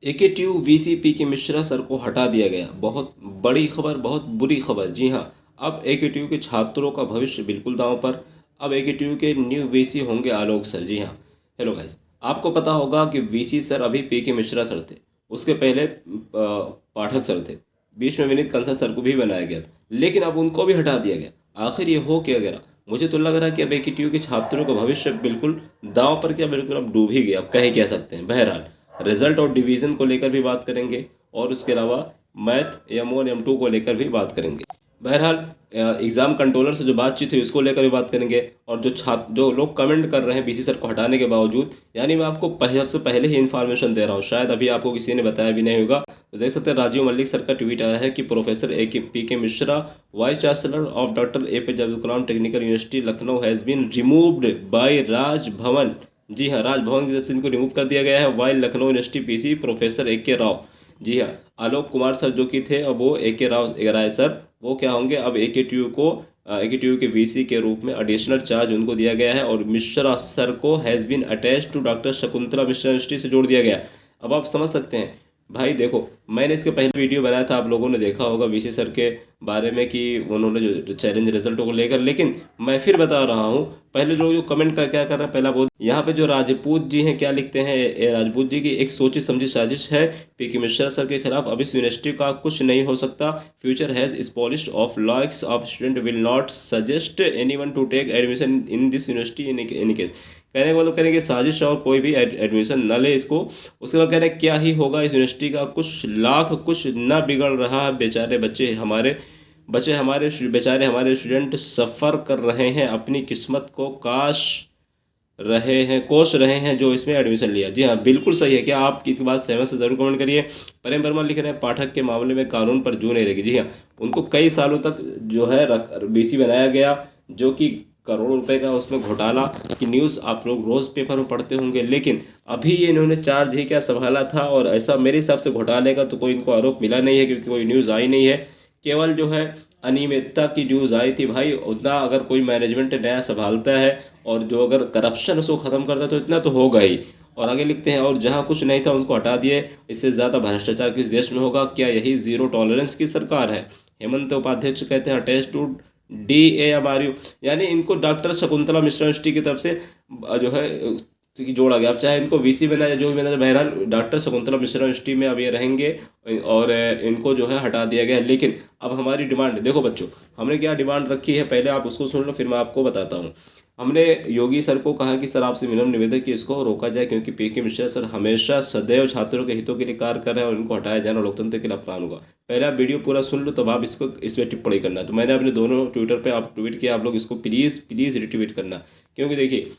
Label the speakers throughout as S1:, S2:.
S1: AKTU VC पीके Mishra sir को हटा दिया गया। बहुत बड़ी खबर, बहुत बुरी खबर। जी हाँ, अब एकेटीयू के छात्रों का भविष्य बिल्कुल दांव पर। अब एकेटीयू के न्यू वीसी होंगे आलोक सर। जी हाँ। हेलो गाइस, आपको पता होगा कि वीसी सर अभी पीके मिश्रा सर थे। उसके पहले पाठक सर थे। बीच में विनीत कंसल सर को भी बनाया गया था, लेकिन अब उनको भी हटा दिया गया। आखिर ये हो क्या गया? मुझे तो लग रहा है कि अब एकेटीयू के छात्रों का भविष्य बिल्कुल दांव पर, क्या बिल्कुल अब डूब ही गया, अब कह ही कह सकते हैं। बहरहाल, रिजल्ट और डिवीज़न को लेकर भी बात करेंगे, और उसके अलावा मैथ M1 M2 को लेकर भी बात करेंगे। बहरहाल, एग्ज़ाम कंट्रोलर से जो बातचीत हुई उसको लेकर भी बात करेंगे। और जो लोग कमेंट कर रहे हैं बीसी सर को हटाने के बावजूद, यानी मैं आपको सबसे पहले ही इन्फॉर्मेशन दे रहा हूँ, शायद अभी आपको किसी ने बताया भी नहीं होगा। तो देख सकते हैं, राजीव मलिक सर का ट्वीट आया है कि professor P K Mishra, vice chancellor of doctor APJ Abdul Kalam technical university Lucknow, has been removed by Rajbhavan. जी हाँ, राजभवन की तरफ से इनको रिमूव कर दिया गया है। While Lucknow university PC professor AK Rao, जी हाँ, आलोक कुमार सर जो कि थे, अब वो AK राय सर, वो क्या होंगे, अब AKTU के VC के रूप में एडिशनल चार्ज उनको दिया गया है। और मिश्रा सर को has been attach to doctor Shakuntala Mishra university से जोड़ दिया गया है। अब आप समझ सकते हैं भाई। देखो, मैंने इसके पहले वीडियो बनाया था, आप लोगों ने देखा होगा VC सर के बारे में, कि उन्होंने जो चैलेंज रिजल्टों को लेकर। लेकिन मैं फिर बता रहा हूँ, पहले लोग जो कमेंट का क्या कर रहे हैं, पहला वो यहाँ पे जो राजपूत जी हैं क्या लिखते हैं, राजपूत जी की एक सोची समझी साजिश है पीके मिश्रा सर के खिलाफ। अब इस यूनिवर्सिटी का कुछ नहीं हो सकता। Future has spoiled of likes of student will not suggest anyone to take admission in this university in any case. कहने का मतलब, कहने की साजिश, और कोई भी एडमिशन न ले इसको। उसके बाद कह रहे हैं क्या ही होगा इस यूनिवर्सिटी का, कुछ लाख कुछ ना बिगड़ रहा है। बेचारे बेचारे हमारे स्टूडेंट सफ़र कर रहे हैं, अपनी किस्मत को कोस रहे हैं जो इसमें एडमिशन लिया। जी हाँ, बिल्कुल सही है। क्या आप की बात सहमत से ज़रूर कमेंट करिए। प्रेम वर्मा लिख रहे हैं, पाठक के मामले में कानून पर जू नहीं रहेगी। जी हाँ, उनको कई सालों तक जो है BC बनाया गया, जो कि करोड़ों रुपए का उसमें घोटाला की न्यूज़ आप लोग रोज़ पेपर में पढ़ते होंगे। लेकिन अभी ये इन्होंने चार्ज ही क्या संभाला था, और ऐसा मेरे हिसाब से घोटाले का तो कोई इनको आरोप मिला नहीं है, क्योंकि कोई न्यूज़ आई नहीं है। केवल जो है अनियमितता की न्यूज़ आई थी भाई। उतना अगर कोई मैनेजमेंट नया संभालता है, और जो अगर करप्शन उसको ख़त्म करता है, तो इतना तो होगा ही। और आगे लिखते हैं, और जहां कुछ नहीं था उनको हटा दिए। इससे ज़्यादा भ्रष्टाचार किस देश में होगा? क्या यही ज़ीरो टॉलरेंस की सरकार है? हेमंत उपाध्याय कहते हैं, अटैच टू DAMRU, यानी इनको डॉक्टर शकुंतला मिश्रा यूनिवर्सिटी की तरफ से जो है कि जोड़ा गया। अब चाहे इनको VC बनाया, जो भी बनाया, बहरहाल डॉक्टर शकुंतला मिश्रा यूनिवर्सिटी में अब ये रहेंगे। और इनको जो है हटा दिया गया है। लेकिन अब हमारी डिमांड देखो बच्चों, हमने क्या डिमांड रखी है, पहले आप उसको सुन लो, फिर मैं आपको बताता हूँ। हमने योगी सर को कहा कि सर आपसे विनम्र निवेदन कि इसको रोका जाए, क्योंकि पीके मिश्रा सर हमेशा सदैव छात्रों के हितों के लिए कार्य कर रहे हैं, और इनको हटाया जाना लोकतंत्र के लिए अपमान होगा। पहले आप वीडियो पूरा सुन लो, तब आप इसको इस पर टिप्पणी करना। तो मैंने अपने दोनों ट्विटर पे आप ट्वीट किया, आप लोग इसको प्लीज़ प्लीज़ रिट्वीट करना। क्योंकि देखिए,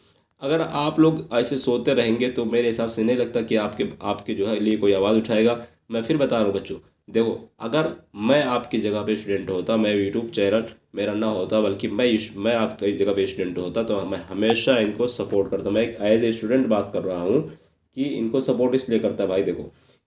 S1: अगर आप लोग ऐसे सोते रहेंगे तो मेरे हिसाब से नहीं लगता कि आपके आपके जो है लिए कोई आवाज़ उठाएगा। मैं फिर बता रहा हूँ बच्चों, देखो, अगर मैं आपकी जगह पे स्टूडेंट होता, मैं यूट्यूब चैनल मेरा ना होता, बल्कि मैं आपकी जगह पे स्टूडेंट होता, तो मैं हमेशा इनको सपोर्ट करता। मैं एक एज ए स्टूडेंट बात कर रहा हूँ कि इनको सपोर्ट इसलिए करता भाई। देखो,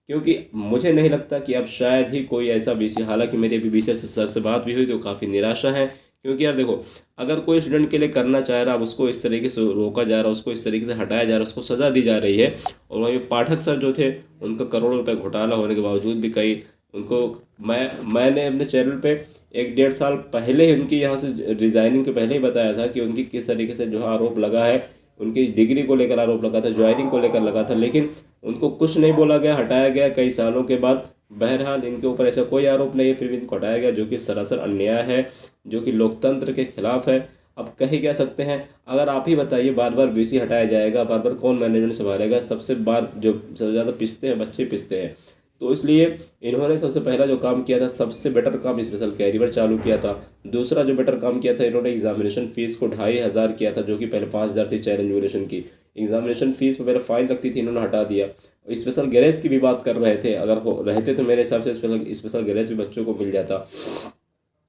S1: क्योंकि मुझे नहीं लगता कि अब शायद ही कोई ऐसा BC, हालांकि मेरी अभी BC सर से बात भी हुई तो काफ़ी निराशा है। क्योंकि यार देखो, अगर कोई स्टूडेंट के लिए करना चाह रहा है, अब उसको इस तरीके से रोका जा रहा है, उसको इस तरीके से हटाया जा रहा है, उसको सज़ा दी जा रही है। और वहीं पाठक सर जो थे, उनका करोड़ों रुपए घोटाला होने के बावजूद भी कई उनको, मैंने अपने चैनल पे 1 डेढ़ साल पहले ही उनकी यहाँ से रिज़ाइनिंग के पहले ही बताया था कि उनकी किस तरीके से जो है आरोप लगा है। उनकी डिग्री को लेकर आरोप लगा था, ज्वाइनिंग को लेकर लगा था, लेकिन उनको कुछ नहीं बोला गया, हटाया गया कई सालों के बाद। बहरहाल, इनके ऊपर ऐसा कोई आरोप नहीं है, फिर भी इनको हटाया गया, जो कि सरासर अन्याय है, जो कि लोकतंत्र के खिलाफ है। अब कह ही कह सकते हैं। अगर आप ही बताइए, बार बार VC हटाया जाएगा, बार बार कौन मैनेजमेंट संभालेगा? जो सबसे ज़्यादा पिसते हैं, बच्चे पिसते हैं। तो इसलिए इन्होंने सबसे पहला जो काम किया था, सबसे बेटर काम स्पेशल कैरियर चालू किया था। दूसरा जो बेटर काम किया था, इन्होंने एग्जामिनेशन फ़ीस को 2500 किया था, जो कि पहले 5000 थी चैलेंज वोलेशन की। एग्जामिनेशन फ़ीस पर पहले फाइन लगती थी, इन्होंने हटा दिया। स्पेशल गैरेज की भी बात कर रहे थे, अगर हो रहते तो मेरे हिसाब से स्पेशल गैरेज भी बच्चों को मिल जाता।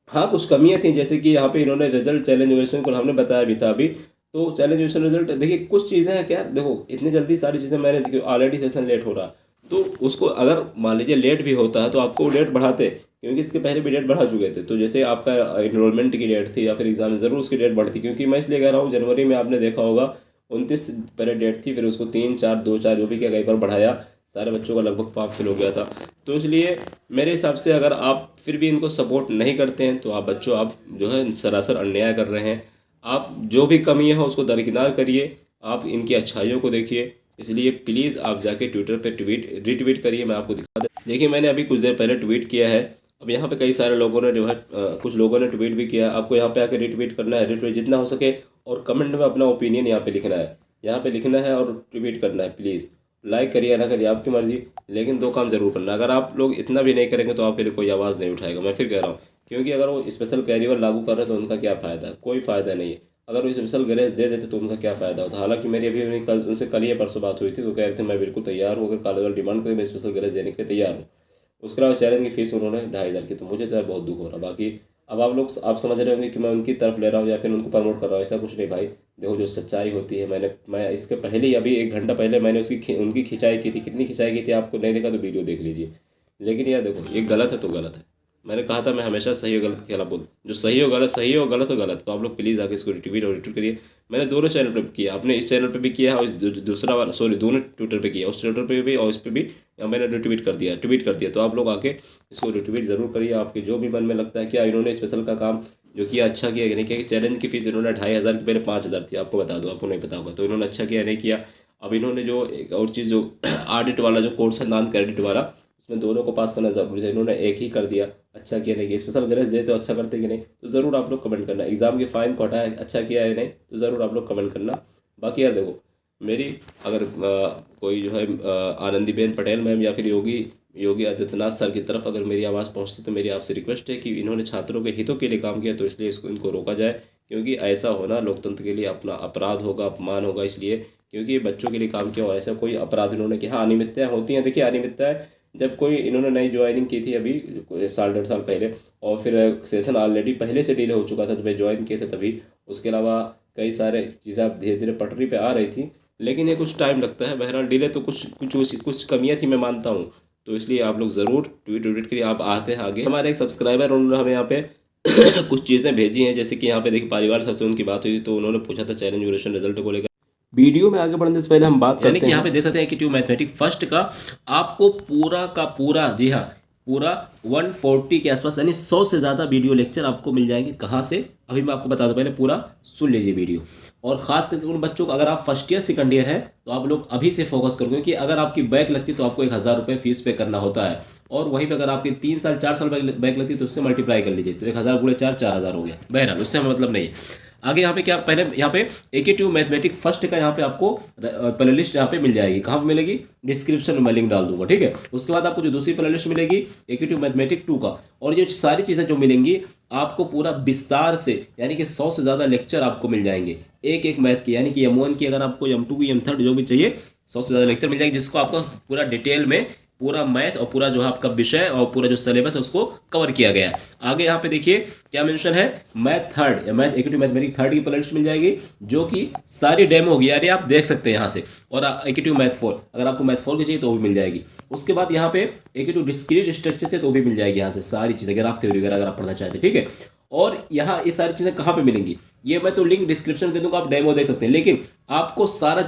S1: हाँ, कुछ कमियां थी, जैसे कि यहाँ पे इन्होंने रिजल्ट चैलेंज वोलेशन को हमने बताया भी था अभी। तो चैलेंज वोलेशन रिजल्ट देखिए, कुछ चीज़ें हैं क्या, देखो इतनी जल्दी सारी चीज़ें, मैंने देखिए ऑलरेडी सेशन लेट हो रहा, तो उसको अगर मान लीजिए लेट भी होता है तो आपको डेट बढ़ाते, क्योंकि इसके पहले भी डेट बढ़ा चुके थे। तो जैसे आपका इनरोलमेंट की डेट थी या फिर एग्जाम, ज़रूर उसकी डेट बढ़ती, क्योंकि मैं इसलिए कह रहा हूँ, जनवरी में आपने देखा होगा 29 पहले डेट थी, फिर उसको 3 4 2 4 जो भी किया, कई बार बढ़ाया, सारे बच्चों का लगभग फॉर्म फिल हो गया था। तो इसलिए मेरे हिसाब से अगर आप फिर भी इनको सपोर्ट नहीं करते हैं तो आप बच्चों, आप जो है सरासर अन्याय कर रहे हैं। आप जो भी कमियाँ हैं उसको दरकिनार करिए, आप इनकी अच्छाइयों को देखिए। इसलिए प्लीज़ आप जाके ट्विटर पे रीट्वीट करिए। मैं आपको दिखा दे, देखिए मैंने अभी कुछ देर पहले ट्वीट किया है। अब यहाँ पे कई सारे लोगों ने जो है कुछ लोगों ने ट्वीट भी किया। आपको यहाँ पे आके रीट्वीट करना है, रीट्वीट जितना हो सके, और कमेंट में अपना ओपिनियन यहाँ पे लिखना है, यहाँ पे लिखना है और ट्वीट करना है। प्लीज़ लाइक करिए ना करिए आपकी मर्ज़ी, लेकिन दो काम ज़रूर करना। अगर आप लोग इतना भी नहीं करेंगे तो आपके लिए कोई आवाज़ नहीं उठाएगा। मैं फिर कह रहा हूँ, क्योंकि अगर वो स्पेशल कैरियर लागू कर रहे हैं तो उनका क्या फ़ायदा, कोई फ़ायदा नहीं है। अगर वो स्पेशल ग्रेस दे देते तो उनका क्या फ़ायदा होता। हालांकि मेरी अभी उनसे कल या परसों बात हुई थी, तो कह रहे थे मैं बिल्कुल तैयार हूँ, अगर कॉलेज वाले डिमांड करें मैं स्पेशल ग्रेस देने के लिए तैयार हूँ। उसके अलावा चैलेंज की फीस उन्होंने 2,500 की, तो मुझे तो यार बहुत दुख हो रहा। बाकी अब आप समझ रहे होंगे कि मैं उनकी तरफ ले रहा हूँ या फिर उनको प्रमोट कर रहा हूँ, ऐसा कुछ नहीं भाई। देखो जो सच्चाई होती है, मैं इसके पहले ही अभी 1 घंटा पहले मैंने उनकी खिंचाई की थी। कितनी खिंचाई की थी, आपको नहीं देखा तो वीडियो देख लीजिए। लेकिन यार देखो, ये गलत है तो गलत है। मैंने कहा था मैं हमेशा सही और गलत के खिलाफ बोल, जो सही हो गलत, सही हो गलत हो गलत। तो आप लोग प्लीज़ आके इसको रिट्वीट करिए। मैंने दोनों चैनल पे किया, आपने इस चैनल पे भी किया और दूसरा वाला, सॉरी, दोनों ट्विटर पे किया, उस ट्विटर पे भी और इस पे भी मैंने ट्वीट कर दिया। तो आप लोग आके इसको रिट्वीट ज़रूर करिए। आपके जो भी मन में लगता है क्या इन्होंने स्पेशल का काम जो किया अच्छा किया कि नहीं किया। कि चैलेंज की फीस इन्होंने 2,500 की पहले 5,000 थी, आपको बता दूँ, आपको नहीं पता होगा। तो इन्होंने अच्छा किया नहीं किया। अब इन्होंने जो एक और चीज़, जो ऑडिट वाला जो कोर्स है, नॉन क्रेडिट वाला, उसमें दोनों को पास करना ज़रूरी था, इन्होंने एक ही कर दिया। अच्छा किया नहीं किया, स्पेशल ग्रेस दे तो अच्छा करते कि नहीं, तो ज़रूर आप लोग कमेंट करना। एग्ज़ाम के फाइन को हटाया, अच्छा किया है नहीं, तो ज़रूर आप लोग कमेंट करना। बाकी यार देखो, मेरी अगर कोई जो है आनंदीबेन पटेल मैम या फिर योगी आदित्यनाथ सर की तरफ अगर मेरी आवाज़ पहुंचती तो मेरी आपसे रिक्वेस्ट है कि इन्होंने छात्रों के हितों के लिए काम किया, तो इसलिए इनको रोका जाए। क्योंकि ऐसा होना लोकतंत्र के लिए अपना अपराध होगा, अपमान होगा। इसलिए क्योंकि बच्चों के लिए काम किया और ऐसा कोई अपराध इन्होंने किया। हाँ, अनियमितताएँ होती हैं। देखिए अनियमितताएँ, जब कोई इन्होंने नई ज्वाइनिंग की थी अभी साल 1.5 साल पहले, और फिर सेशन ऑलरेडी पहले से डिले हो चुका था जब ज्वाइन किए थे तभी। उसके अलावा कई सारे चीज़ें अब धीरे धीरे पटरी पे आ रही थी, लेकिन ये कुछ टाइम लगता है। बहरहाल डिले तो कुछ कमियां थी, मैं मानता हूँ। तो इसलिए आप लोग ज़रूर ट्वीट करिए। आप आते हैं आगे, हमारे एक सब्सक्राइबर उन्होंने हमें यहाँ पे कुछ चीज़ें भेजी हैं। जैसे कि यहाँ पे देखिए परिवार सर से उनकी बात हुई तो उन्होंने पूछा था चैलेंज ड्यूरेशन रिजल्ट को लेकर। वीडियो में आगे बढ़ने से पहले हम बात करते हैं, यहाँ पे देख सकते हैं कि ट्यूब मैथमेटिक्स फर्स्ट का आपको पूरा का पूरा, जी हाँ, पूरा 140 के आसपास, यानी 100 से ज़्यादा वीडियो लेक्चर आपको मिल जाएंगे। कहाँ से, अभी मैं आपको बता दूं, पहले पूरा सुन लीजिए वीडियो। और ख़ास करके उन बच्चों को, अगर आप फर्स्ट ईयर सेकंड ईयर हैं तो आप लोग अभी से फोकस करो, क्योंकि अगर आपकी बैक लगती तो आपको 1,000 रुपये फीस पे करना होता है। और वहीं पर अगर आपकी 3 साल 4 साल बैक लगती तो उससे मल्टीप्लाई कर लीजिए, तो 1,000 गुणे 4, 4,000 हो गया। बहरहाल उससे हमें मतलब नहीं है। आगे यहाँ पे क्या, पहले यहाँ पे AK2 मैथमेटिक्स फर्स्ट का यहाँ पे आपको प्ले लिस्ट यहाँ पे मिल जाएगी। कहाँ पे मिलेगी, डिस्क्रिप्शन में मैं लिंक डाल दूंगा, ठीक है। उसके बाद आपको जो दूसरी प्ले लिस्ट मिलेगी AK2 मैथमेटिक्स 2 का, और ये सारी चीज़ें जो मिलेंगी आपको पूरा विस्तार से, यानी कि 100 से ज़्यादा लेक्चर आपको मिल जाएंगे एक एक मैथ की, यानी कि M1 की, अगर आपको M2 की, M3 जो भी चाहिए, 100 से ज़्यादा लेक्चर मिल जाएंगे, जिसको आपको पूरा डिटेल में पूरा मैथ और पूरा जो है आपका विषय और पूरा जो सिलेबस है उसको कवर किया गया है। आगे यहाँ पे देखिए क्या मेंशन है, मैथ थर्ड या मैथ AK2 मैथमेटिक्स थर्ड की प्लेलिस्ट मिल जाएगी, जो कि सारी डेमो होगी, यानी आप देख सकते हैं यहाँ से। और AK2 मैथ 4, अगर आपको मैथ 4 की चाहिए तो वो भी मिल जाएगी। उसके बाद यहाँ पे AK2 डिस्क्रीट स्ट्रक्चर से तो वो भी मिल जाएगी यहाँ से सारी चीज़ें, ग्राफ थ्योरी वगैरह अगर आप पढ़ना चाहते हैं, ठीक है। और यहाँ ये सारी चीज़ें कहाँ पे मिलेंगी, ये मैं तो लिंक डिस्क्रिप्शन में दे दूंगा, आप डेमो देख सकते हैं। लेकिन आपको सारा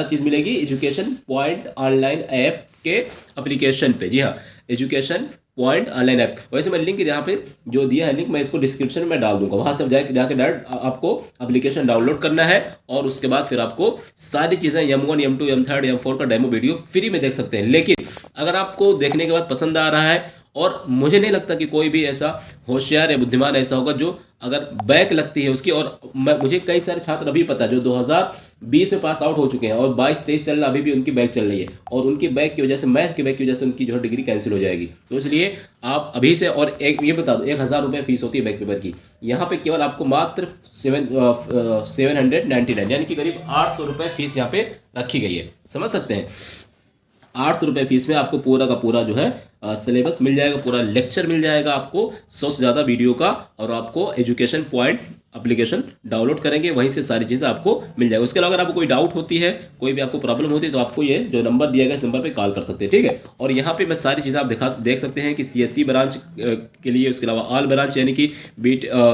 S1: चीज़ मिलेगी एजुकेशन पॉइंट ऑनलाइन ऐप के एप्लीकेशन पे। जी हाँ, एजुकेशन पॉइंट ऑनलाइन ऐप। वैसे मैं लिंक यहाँ पे जो दिया है लिंक, मैं इसको डिस्क्रिप्शन में डाल दूंगा, वहाँ से जाके डायरेक्ट आपको एप्लीकेशन डाउनलोड करना है। और उसके बाद फिर आपको सारी चीज़ें M1, M2, M3, M4 का डेमो वीडियो फ्री में देख सकते हैं। लेकिन अगर आपको देखने के बाद पसंद आ रहा है, और मुझे नहीं लगता कि कोई भी ऐसा होशियार या बुद्धिमान ऐसा होगा जो अगर बैक लगती है उसकी, और मुझे कई सारे छात्र अभी पता जो 2020 में पास आउट हो चुके हैं और 22-23 चल रहा, अभी भी उनकी बैक चल रही है, और उनकी बैक की वजह से, मैथ की बैक की वजह से उनकी जो है डिग्री कैंसिल हो जाएगी। तो इसलिए आप अभी से, और एक ये बता दो, 1,000 रुपये फीस होती है बैक पेपर की, यहाँ पे केवल आपको मात्र 799, यानी कि करीब 800 रुपये फीस यहाँ पे रखी गई है। समझ सकते हैं, 800 रुपये फीस में आपको पूरा का पूरा जो है सिलेबस मिल जाएगा, पूरा लेक्चर मिल जाएगा आपको 100 से ज़्यादा वीडियो का, और आपको एजुकेशन पॉइंट एप्लीकेशन डाउनलोड करेंगे, वहीं से सारी चीज़ें आपको मिल जाएगी। उसके अलावा अगर आपको कोई डाउट होती है, कोई भी आपको प्रॉब्लम होती है, तो आपको ये जो नंबर दिया गया इस नंबर पे कॉल कर सकते हैं, ठीक है। और यहाँ पे मैं सारी चीज़ें आप देख सकते हैं कि सीएससी ब्रांच के लिए, उसके अलावा ऑल ब्रांच यानी कि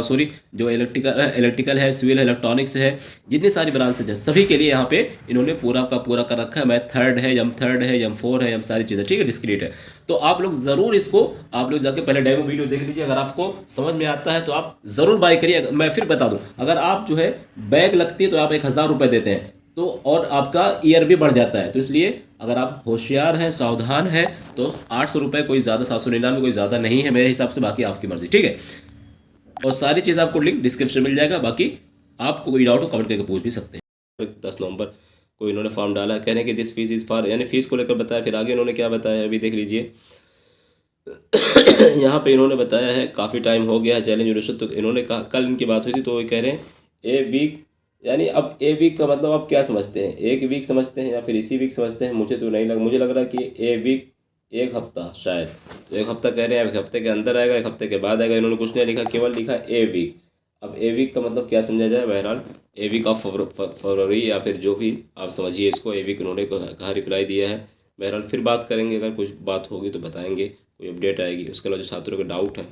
S1: सॉरी जो इलेक्ट्रिकल है, सिविल है, इलेक्ट्रॉनिक्स है, जितनी सारी ब्रांचेज है सभी के लिए यहाँ पे इन्होंने पूरा का पूरा कर रखा है। मैथ थर्ड है, एम थर्ड है, एम फोर है, एम सारी चीज़ें, ठीक है, डिस्क्रीट है। तो आप लोग ज़रूर इसको, आप लोग जाके पहले डेमो वीडियो देख लीजिए। अगर आपको समझ में आता है तो आप ज़रूर बाय करिए। मैं फिर बता दूं, अगर आप जो है बैग लगती है तो आप 1,000 रुपये देते हैं, तो और आपका ईयर भी बढ़ जाता है। तो इसलिए अगर आप होशियार हैं, सावधान हैं, तो 800 रुपये कोई ज़्यादा, 799 कोई ज़्यादा नहीं है मेरे हिसाब से। बाकी आपकी मर्जी, ठीक है। और सारी चीज़ आपको लिंक डिस्क्रिप्शन में मिल जाएगा। बाकी आपको कोई डाउट हो कमेंट करके पूछ भी सकते हैं। 10 नवंबर को इन्होंने फॉर्म डाला, कहने कि दिस फीस इज़ फॉर, यानी फीस को लेकर बताया। फिर आगे इन्होंने क्या बताया है अभी देख लीजिए। यहाँ पे इन्होंने बताया है काफ़ी टाइम हो गया है चैलेंज यूनिवर्सिटी, तो इन्होंने कहा, कल इनकी बात हुई थी तो वो कह रहे हैं ए वीक, यानी अब ए वीक का मतलब आप क्या समझते हैं, एक वीक समझते हैं या फिर इसी वीक समझते हैं? मुझे तो नहीं लग, मुझे लग रहा है कि ए वीक एक हफ्ता शायद। तो एक हफ्ता कह रहे हैं, एक हफ्ते के अंदर आएगा, एक हफ्ते के बाद आएगा। इन्होंने कुछ नहीं लिखा, केवल लिखा ए वीक। अब ए वीक का मतलब क्या समझा जाए? बहरहाल ए वीक ऑफ फरवरी या फिर जो भी आप समझिए इसको, ए वीक उन्होंने कहा, रिप्लाई दिया है। बहरहाल फिर बात करेंगे, अगर कुछ बात होगी तो बताएंगे, कोई अपडेट आएगी। उसके अलावा जो छात्रों के डाउट है,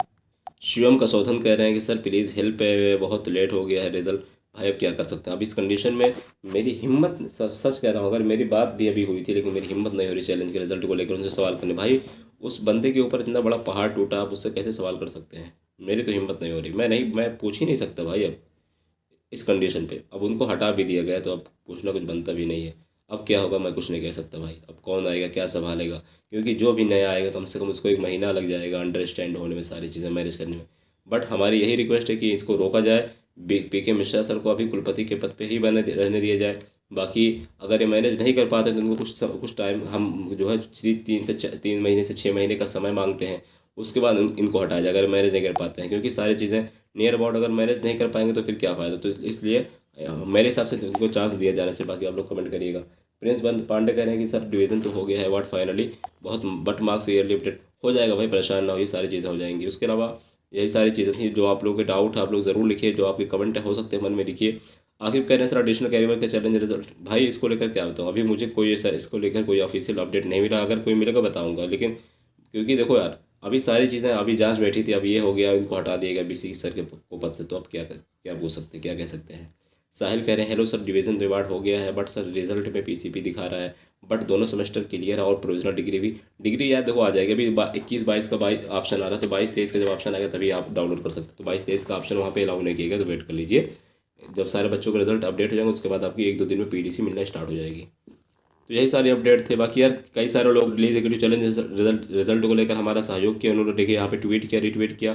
S1: शिवम का शोधन कह रहे हैं कि सर प्लीज़ हेल्प, बहुत लेट हो गया है रिजल्ट। भाई अब क्या कर सकते हैं, अब इस कंडीशन में मेरी हिम्मत, सच कह रहा हूँ, अगर मेरी बात भी अभी हुई थी लेकिन मेरी हिम्मत नहीं हो रही चैलेंज के रिजल्ट को लेकर उनसे सवाल करने। भाई उस बंदे के ऊपर इतना बड़ा पहाड़ टूटा, आप उससे कैसे सवाल कर सकते हैं? मेरी तो हिम्मत नहीं हो रही, मैं पूछ ही नहीं सकता भाई अब इस कंडीशन पे। अब उनको हटा भी दिया गया है तो अब पूछना कुछ बनता भी नहीं है। अब क्या होगा मैं कुछ नहीं कह सकता भाई, अब कौन आएगा, क्या संभालेगा, क्योंकि जो भी नया आएगा कम से कम उसको 1 महीना लग जाएगा अंडरस्टैंड होने में, सारी चीज़ें मैनेज करने में। बट हमारी यही रिक्वेस्ट है कि इसको रोका जाए, पी के मिश्रा सर को अभी कुलपति के पद पे ही रहने दिया जाए। बाकी अगर ये मैनेज नहीं कर पाते तो उनको कुछ टाइम हम जो है 3 महीने से 6 महीने का समय मांगते हैं। उसके बाद इनको हटाया जाए अगर मैनेज नहीं कर पाते हैं, क्योंकि सारी चीज़ें नियर अबाउट अगर मैनेज नहीं कर पाएंगे तो फिर क्या फ़ायदा। तो इसलिए मेरे हिसाब से उनको चांस दिया जाना चाहिए। बाकी आप लोग कमेंट करिएगा। प्रिंस पांडे कह रहे हैं कि सर डिवीज़न तो हो गया है अवार्ड फाइनली, बहुत बट मार्क्स ईयरली अपडेट हो जाएगा भाई, परेशान ना हो, ये सारी चीज़ें हो जाएंगी। उसके अलावा यही सारी चीज़ें थी जो आप लोगों के डाउट है, आप लोग ज़रूर लिखिए, जो आपके कमेंट हो सकते हैं मन में लिखिए। आखिर कह रहे हैं सर एडिशनल कैरियर का चैलेंज रिजल्ट, भाई इसको लेकर क्या बताऊँ, अभी मुझे कोई ऐसा इसको लेकर कोई ऑफिशियल अपडेट नहीं मिला। अगर कोई मिलेगा बताऊँगा, लेकिन क्योंकि देखो यार अभी सारी चीज़ें, अभी जांच बैठी थी, अब ये हो गया, इनको हटा दिया गया बीसी सर के को पद से, तो अब क्या बोल सकते हैं, क्या कह सकते हैं। साहिल कह रहे हैं हेलो सर डिवीज़न रिवार्ड हो गया है, बट सर रिजल्ट में पीसीपी दिखा रहा है, बट दोनों सेमेस्टर क्लियर है और प्रोविजनल डिग्री यार देखो आ जाएगी। अभी 21-22 का ऑप्शन आ रहा है, तो 22-23 का जब ऑप्शन आएगा तभी आप डाउनलोड कर सकते हो। तो 22-23 का ऑप्शन वहाँ पे अलाउ नहीं किया गया, तो वेट कर लीजिए। जब सारे बच्चों के रिजल्ट अपडेट हो जाएंगे उसके बाद आपकी 1-2 दिन में पीडीसी मिलना स्टार्ट हो जाएगी। तो यही सारे अपडेट थे। बाकी यार कई सारे लोग रिलीज एग्जीक्यूटिव चैलेंज रिजल्ट को लेकर हमारा सहयोग किया, उन्होंने देखिए यहाँ पे ट्वीट किया, रिट्वीट किया,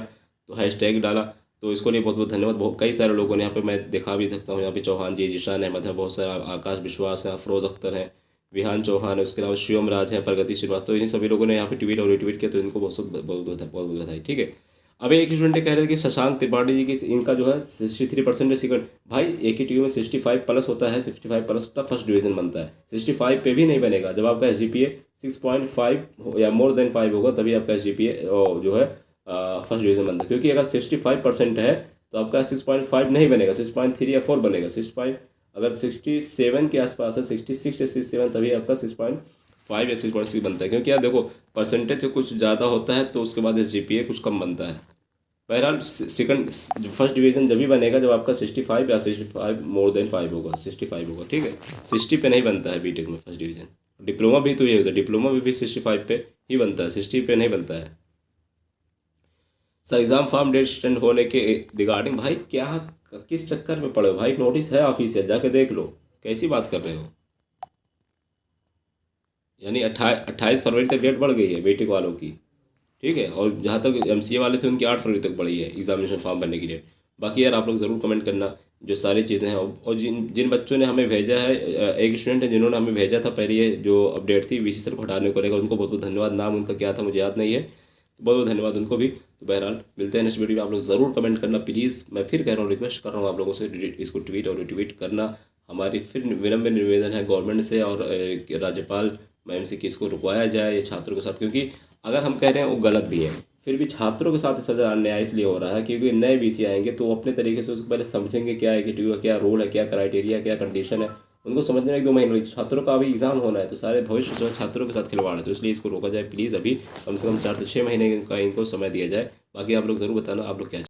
S1: तो हैशटैग डाला, तो इसको लिए बहुत बहुत धन्यवाद। बहुत कई सारे लोगों ने यहाँ पे, मैं दिखा भी सकता हूँ यहाँ पे चौहान जी, जिशान अहमद है, बहुत सारा आकाश विश्वास है, अफरोज़ अख्तर हैं, विहान चौहान है, उसके अलावा शिवम राज है, प्रगति श्रीवास्तव, इन सभी लोगों ने यहाँ पे ट्वीट और रिट्वीट किया, तो इनको बहुत बहुत बधाई, ठीक है। अब एक स्टूडेंट कह रहे थे कि शशांक त्रिपाठी जी की इनका जो है 63% सेकंड, भाई एक ही ट्यू में 65 प्लस होता है, 65 प्लस तब फर्स्ट डिवीजन बनता है। 65 पे भी नहीं बनेगा, जब आपका SGPA 6.5 या मोर देन 5 होगा तभी आपका SGPA जो है फर्स्ट डिवीजन बनता है। क्योंकि अगर 65% है तो आपका 6.5 नहीं बनेगा, 6.3 या 4 बनेगा। 65 अगर 67 के आसपास है, 66 या 67, तभी आपका 6.5 या 6.6 बनता है। क्योंकि यार देखो परसेंटेज कुछ ज़्यादा होता है तो उसके बाद SGPA कुछ कम बनता है। बहरहाल सेकंड फर्स्ट डिवीज़न जब भी बनेगा जब आपका 65 या 65 मोर देन 5 होगा, 65 होगा, ठीक है। 60 पे नहीं बनता है बीटेक में फर्स्ट डिवीज़न। डिप्लोमा भी तो ये होता है, डिप्लोमा भी 65 पे ही बनता है, 60 पे नहीं बनता है। Sir exam form date extend होने के रिगार्डिंग, भाई क्या किस चक्कर में पड़े हो भाई, नोटिस है ऑफिशियल, जाके देख लो, कैसी बात कर रहे हो। यानी 28 फरवरी तक डेट बढ़ गई है बीटेक वालों की, ठीक है। और जहाँ तक MCA वाले थे उनकी 8 फरवरी तक बढ़ी है एग्जामिनेशन फॉर्म भरने की डेट। बाकी यार आप लोग ज़रूर कमेंट करना जो सारी चीज़ें हैं। और जिन जिन बच्चों ने हमें भेजा है, एक स्टूडेंट है जिन्होंने हमें भेजा था पहले ये जो अपडेट थी VC सर को हटाने को लेकर, उनको बहुत बहुत धन्यवाद। नाम उनका क्या था मुझे याद नहीं है, तो बहुत बहुत धन्यवाद उनको भी। तो बहरहाल मिलते हैं नेक्स्ट वीडियो में, आप लोग ज़रूर कमेंट करना प्लीज़। मैं फिर कह रहा हूँ, रिक्वेस्ट कर रहा हूँ आप लोगों से, इसको ट्वीट और रिट्वीट करना। हमारी फिर विनम्र निवेदन है गवर्नमेंट से और राज्यपाल मैम से कि इसको रुकवाया जाए ये छात्रों के साथ, क्योंकि अगर हम कह रहे हैं वो गलत भी है, फिर भी छात्रों के साथ सजा अन्याय इसलिए हो रहा है क्योंकि नए वीसी आएंगे तो वो अपने तरीके से उसको पहले समझेंगे क्या है कि का क्या रोल है, क्या क्राइटेरिया, क्या कंडीशन है, उनको समझने में 1-2 महीने लगे। छात्रों का अभी एग्जाम होना है तो सारे भविष्य जो है छात्रों के साथ खिलवाड़ है, तो इसलिए इसको रोका जाए प्लीज़। अभी कम से कम 4 से 6 महीने का इनको समय दिया जाए। बाकी आप लोग ज़रूर बताना आप लोग क्या